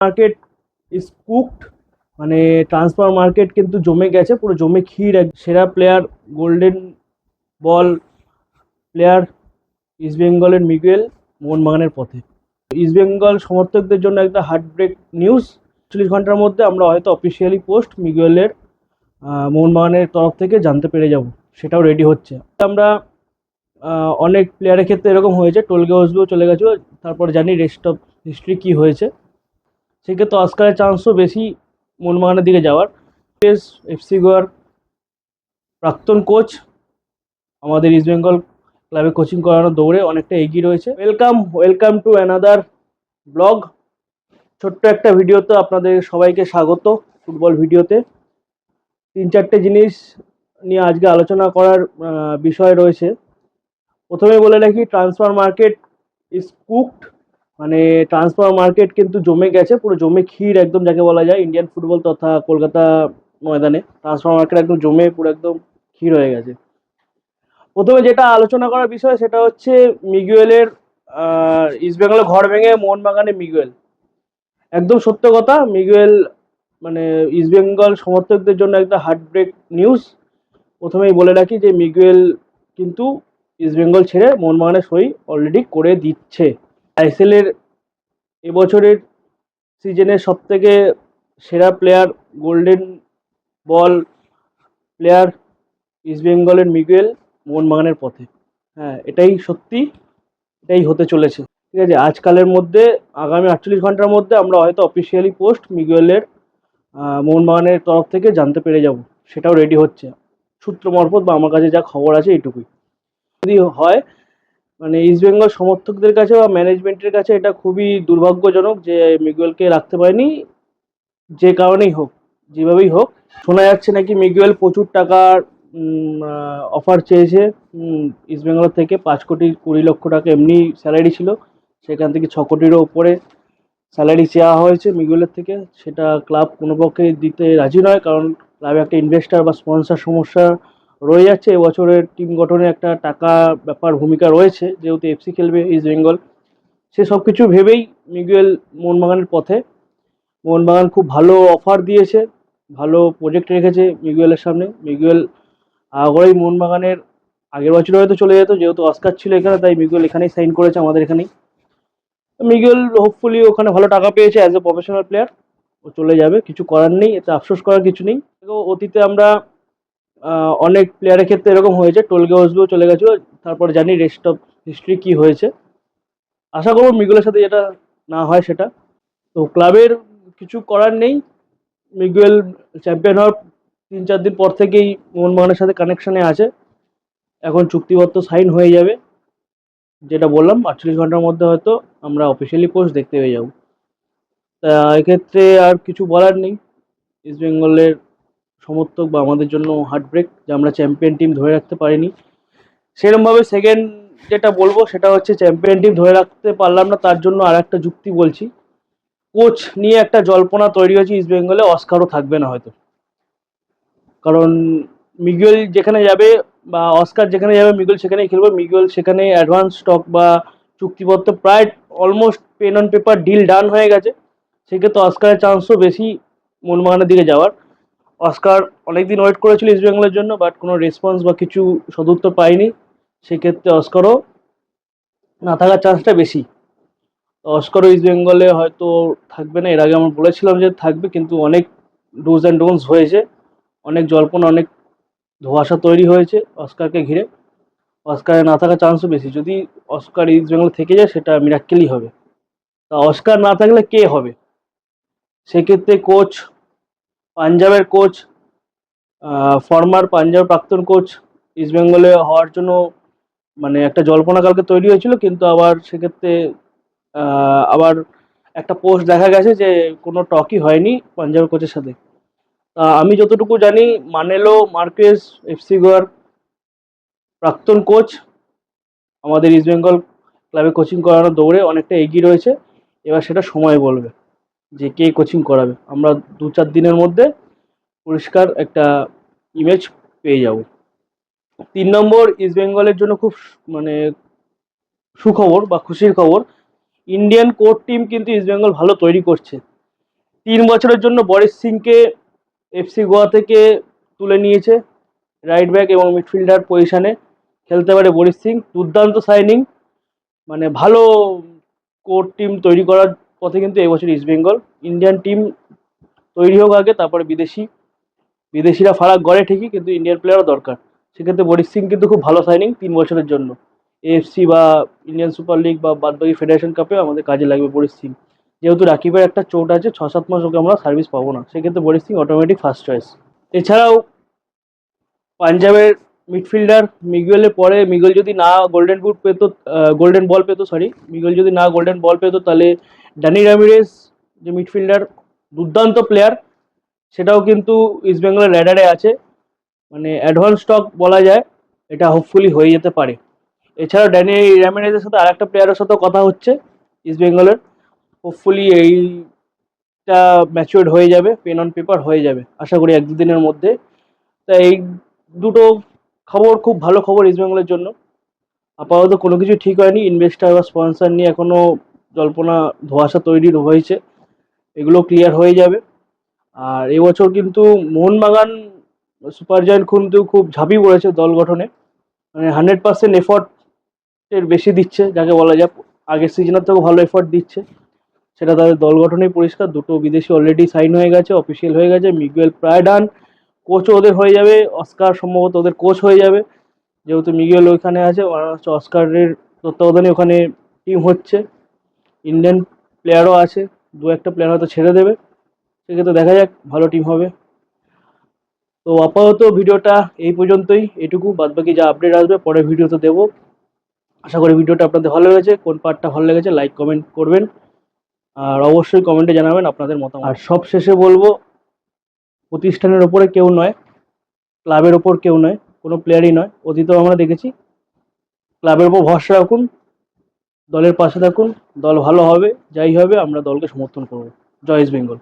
Market is cooked, মানে transfer market কিন্তু জমে গেছে, পুরো জমে ক্ষীর। সেরা player golden ball player east বেঙ্গলের মিগুয়েল মোহনবাগানের পথে। ইস্ট বেঙ্গল সমর্থকদের জন্য একটা হার্ট ব্রেক নিউজ। 40 ঘন্টার মধ্যে আমরা হয়তো অফিসিয়ালি পোস্ট মিগুয়েলের মোহনবাগানের তরফ থেকে জানতে পেরে যাব, সেটাও রেডি হচ্ছে। আমরা অনেক প্লেয়ারের ক্ষেত্রে এরকম হয়েছে, টোলগে ওসবিও চলে গেছিলো, তারপর জানি রেস্ট অফ হিস্ট্রি কী হয়েছে। সেক্ষেত্রে অস্কারের চান্সও বেশি মোহনবাগানের দিকে যাওয়ার। এফসি গোয়ার প্রাক্তন কোচ আমাদের ইস্ট বেঙ্গল ক্লাবে কোচিং করানোর দৌড়ে অনেকটা এগিয়ে রয়েছে। Welcome to another blog. ছোট্ট একটা ভিডিওতে আপনাদের সবাইকে স্বাগত। ফুটবল ভিডিওতে 3-4টে জিনিস নিয়ে আজকে আলোচনা করার বিষয় রয়েছে। প্রথমে বলে রাখি, ট্রান্সফার মার্কেট ইজ কুকড, মানে ট্রান্সফার মার্কেট কিন্তু জমে গেছে, পুরো জমে ক্ষীর একদম যাকে বলা যায়। ইন্ডিয়ান ফুটবল তথা কলকাতা ময়দানে ট্রান্সফার মার্কেট একদম জমে পুরো একদম ক্ষীর হয়ে গেছে। প্রথমে যেটা আলোচনা করার বিষয় সেটা হচ্ছে মিগুয়েলের ইস্ট বেঙ্গলের ঘর ভেঙে মোহনবাগানে মিগুয়েল। একদম সত্য কথা, মিগুয়েল মানে ইস্ট বেঙ্গল সমর্থকদের জন্য একটা হার্ট ব্রেক নিউজ। প্রথমেই বলে রাখি যে মিগুয়েল কিন্তু ইস্ট বেঙ্গল ছেড়ে মোহনবাগানে সই অলরেডি করে দিচ্ছে। আইএসএল এর এবছরের সিজনের সবথেকে সেরা player golden ball player east বেঙ্গলের মিগুয়েল মোহনবাগানের পথে। হ্যাঁ, এটাই সত্যি, এটাই হতে চলেছে। ঠিক আছে, আজকালের মধ্যে আগামী 48 ঘন্টার মধ্যে আমরা হয়তো অফিসিয়ালি পোস্ট মিগুয়েলের মোহনবাগানের তরফ থেকে জানতে পেরে যাব, সেটাও রেডি হচ্ছে সূত্র মারফত, বা আমার কাছে যা খবর আছে এইটুকুই। যদি হয় মানে ইস্ট বেঙ্গল সমর্থকদের কাছে বা ম্যানেজমেন্টের কাছে এটা খুবই দুর্ভাগ্যজনক যে মিগুয়েলকে রাখতে পারেনি, যে কারণেই হোক, যেভাবেই হোক। শোনা যাচ্ছে নাকি মিগুয়েল প্রচুর টাকার অফার চেয়েছে ইস্ট বেঙ্গল থেকে। 5 কোটি 20 লক্ষ টাকা এমনি স্যালারি ছিল, সেখান থেকে 6 কোটিরও উপরে স্যালারি চাওয়া হয়েছে মিগুয়েলের থেকে। সেটা ক্লাব কোনো পক্ষে দিতে রাজি নয়, কারণ ক্লাবে একটা ইনভেস্টার বা স্পন্সর সমস্যা রয়ে যাচ্ছে। এবছরের টিম গঠনে একটা টাকা ব্যাপার ভূমিকা রয়েছে, যেহেতু এফসি খেলবে ইস্ট বেঙ্গল। সে সব কিছু ভেবেই মিগুয়েল মোহনবাগানের পথে। মোহনবাগান খুব ভালো অফার দিয়েছে, ভালো প্রজেক্ট রেখেছে মিগুয়েলের সামনে। মিগুয়েল আগেই মোহনবাগানের আগের বছর হয়তো চলে যেত, যেহেতু অস্কার ছিল এখানে, তাই মিগুয়েল এখানেই সাইন করেছে, আমাদের এখানেই। মিগুয়েল হোপফুলি ওখানে ভালো টাকা পেয়েছে অ্যাজ এ প্রফেশনাল প্লেয়ার, ও চলে যাবে, কিছু করার নেই, এতে আফসোস করার কিছু নেই। অতীতে আমরা অনেক প্লেয়ারের ক্ষেত্রে এরকম হয়েছে, টোলগে ওসবিও চলে গেছিলো, তারপর জানি রেস্ট অফ হিস্ট্রি কী হয়েছে। আশা করব মিগুয়েলের সাথে যেটা না হয় সেটা। তো ক্লাবের কিছু করার নেই, মিগুয়েল চ্যাম্পিয়ন হওয়ার 3-4 দিন পর থেকেই মোহনবাগানের সাথে কানেকশানে আছে। এখন চুক্তিপত্র সাইন হয়ে যাবে, যেটা বললাম 48 ঘন্টার মধ্যে হয়তো আমরা অফিসিয়ালি পোস্ট দেখতে পেয়ে যাব। তা এক্ষেত্রে আর কিছু বলার নেই। ইস্ট বেঙ্গলের সমর্থক বা আমাদের জন্য হার্ট ব্রেক যে আমরা চ্যাম্পিয়ন টিম ধরে রাখতে পারিনি। সেরকমভাবে সেকেন্ড যেটা বলবো সেটা হচ্ছে, চ্যাম্পিয়ন টিম ধরে রাখতে পারলাম না, তার জন্য আর একটা যুক্তি বলছি। কোচ নিয়ে একটা জল্পনা তৈরি হয়েছে ইস্ট বেঙ্গলে, অস্কারও থাকবে না হয়তো। কারণ মিগুয়েল যেখানে যাবে বা অস্কার যেখানে যাবে, মিগুয়েল সেখানেই খেলবে। মিগুয়েল সেখানে অ্যাডভান্স স্টক বা চুক্তিপত্র প্রায় almost pen on paper deal done হয়ে গেছে। সেক্ষেত্রে অস্কারের চান্সও বেশি মোহনবাগানের দিকে যাওয়ার। অস্কার অনেকদিন ওয়েট করেছিল ইস্ট বেঙ্গলের জন্য, বাট কোনো রেসপন্স বা কিছু সদুত্তর পায়নি। সেক্ষেত্রে অস্কারও না থাকার চান্সটা বেশি। অস্কারও ইস্ট বেঙ্গলে হয়তো থাকবে না। এর আগে আমরা বলেছিলাম যে থাকবে, কিন্তু অনেক ডুজ অ্যান্ড ডোন্টস হয়েছে, অনেক জল্পনা, অনেক ধোঁয়াশা তৈরি হয়েছে অস্কারকে ঘিরে। অস্কারে না থাকার চান্সও বেশি। যদি অস্কার ইস্ট বেঙ্গল থেকে যায় সেটা মিরাক্কেলই হবে। তা অস্কার না থাকলে কে হবে? সেক্ষেত্রে কোচ, পাঞ্জাবের কোচ, ফর্মার পাঞ্জাব প্রাক্তন কোচ ইস্ট বেঙ্গলে হওয়ার জন্য মানে একটা জল্পনা কালকে তৈরি হয়েছিল, কিন্তু আবার সেক্ষেত্রে আবার একটা পোস্ট দেখা গেছে যে কোনো টকই হয়নি পাঞ্জাবের কোচের সাথে। আমি যতটুকু জানি, মানেলো মার্কেস এফসি গোয়ার প্রাক্তন কোচ আমাদের ইস্ট বেঙ্গল ক্লাবে কোচিং করানোর দৌড়ে অনেকটা এগিয়ে রয়েছে। এবার সেটা সময় বলবে যে কে কোচিং করাবে। আমরা 2-4 দিনের মধ্যে পরিষ্কার একটা ইমেজ পেয়ে যাব। 3 নম্বর, ইস্ট বেঙ্গলের জন্য খুব মানে সুখবর বা খুশির খবর, ইন্ডিয়ান কোর টিম কিন্তু ইস্ট বেঙ্গল ভালো তৈরি করছে। 3 বছরের জন্য বরিস সিংকে এফসি গোয়া থেকে তুলে নিয়েছে। রাইট ব্যাক এবং মিডফিল্ডার পজিশনে খেলতে পারে বরিস সিং। দুর্দান্ত সাইনিং, মানে ভালো কোর টিম তৈরি করার পথে কিন্তু এই বছর ইস্ট বেঙ্গল। ইন্ডিয়ান টিম তৈরি হোক আগে, তারপরে বিদেশিরা ফারাক গড়ে ঠিকই, কিন্তু ইন্ডিয়ান প্লেয়ারও দরকার। সেক্ষেত্রে বরিস সিং কিন্তু খুব ভালো সাইনিং 3 বছরের জন্য। এএফসি বা ইন্ডিয়ান সুপার লিগ বা বাদবাকি ফেডারেশন কাপে আমাদের কাজে লাগবে বরিস সিং। যেহেতু রাকিবের একটা চোট আছে, 6-7 মাস ওকে আমরা সার্ভিস পাবো না, সেক্ষেত্রে Boris Singh automatic first choice. এছাড়াও পাঞ্জাবের মিডফিল্ডার মিগুয়েলের পরে মিগুয়েল যদি না গোল্ডেন বুট পেতো, গোল্ডেন বল পেতো, সরি, মিগুয়েল যদি না গোল্ডেন বল পেতো, তাহলে ড্যানি রামিরেস যে মিডফিল্ডার, দুর্দান্ত প্লেয়ার, সেটাও কিন্তু ইস্ট বেঙ্গলের র্যাডারে আছে। মানে অ্যাডভান্স স্টক বলা যায়, এটা হোপফুলি হয়ে যেতে পারে। এছাড়াও ড্যানি রামিরেজের সাথে আরেকটা প্লেয়ারের সাথেও কথা হচ্ছে ইস্ট বেঙ্গলের। হোপফুলি এইটা ম্যাচিওর্ড হয়ে যাবে, পেন অন পেপার হয়ে যাবে আশা করি 1-2 দিনের মধ্যে। তাই এই দুটো খবর খুব ভালো খবর ইস্ট বেঙ্গলের জন্য। আপাতত কোনো কিছু ঠিক হয়নি, ইনভেস্টার বা স্পন্সর নিয়ে এখনো জল্পনা ধোঁয়াশা তৈরি হয়েছে, এগুলো ক্লিয়ার হয়ে যাবে। আর এবছর কিন্তু মোহনবাগান সুপার জায়ান্ট কিন্তু খুব ঝাঁপিয়ে পড়েছে দল গঠনে, মানে 100% এফর্টের বেশি দিচ্ছে যাকে বলা যায়। আগের সিজনের থেকেও ভালো এফর্ট দিচ্ছে, সেটা তাদের দল গঠনেই পরিষ্কার। দুটো বিদেশি অলরেডি সাইন হয়ে গেছে, অফিসিয়াল হয়ে গেছে। মিগুয়েল প্রায় ডান, কোচও ওদের হয়ে যাবে, অস্কার সম্ভবত ওদের কোচ হয়ে যাবে। যেহেতু মিগুয়েল ওইখানে আছে, অস্কারের তত্ত্বাবধানে ওখানে টিম হচ্ছে। ইন্ডিয়ান প্লেয়ারও আছে, 2-1টা প্লেয়ার হয়তো ছেড়ে দেবে, সেক্ষেত্রে দেখা যাক, ভালো টিম হবে। তো আপাতত ভিডিওটা এই পর্যন্তই, এটুকু। বাদবাকি যা আপডেট আসবে পরের ভিডিওতে দেবো। আশা করি ভিডিওটা আপনাদের ভালো লেগেছে। কোন পার্টটা ভালো লেগেছে লাইক কমেন্ট করবেন, আর অবশ্যই কমেন্টে জানাবেন আপনাদের মতামত। আর সব শেষে বলবো, প্রতিষ্ঠানের ওপরে কেউ নয়, ক্লাবের ওপর কেউ নয়, কোনো প্লেয়ারই নয়, অতীতেও আমরা দেখেছি। ক্লাবের ওপর ভরসা রাখুন, দলের পাশে থাকুন, দল ভালো হবে, যাই হবে আমরা দলকে সমর্থন করব। জয় ইস্ট বেঙ্গল।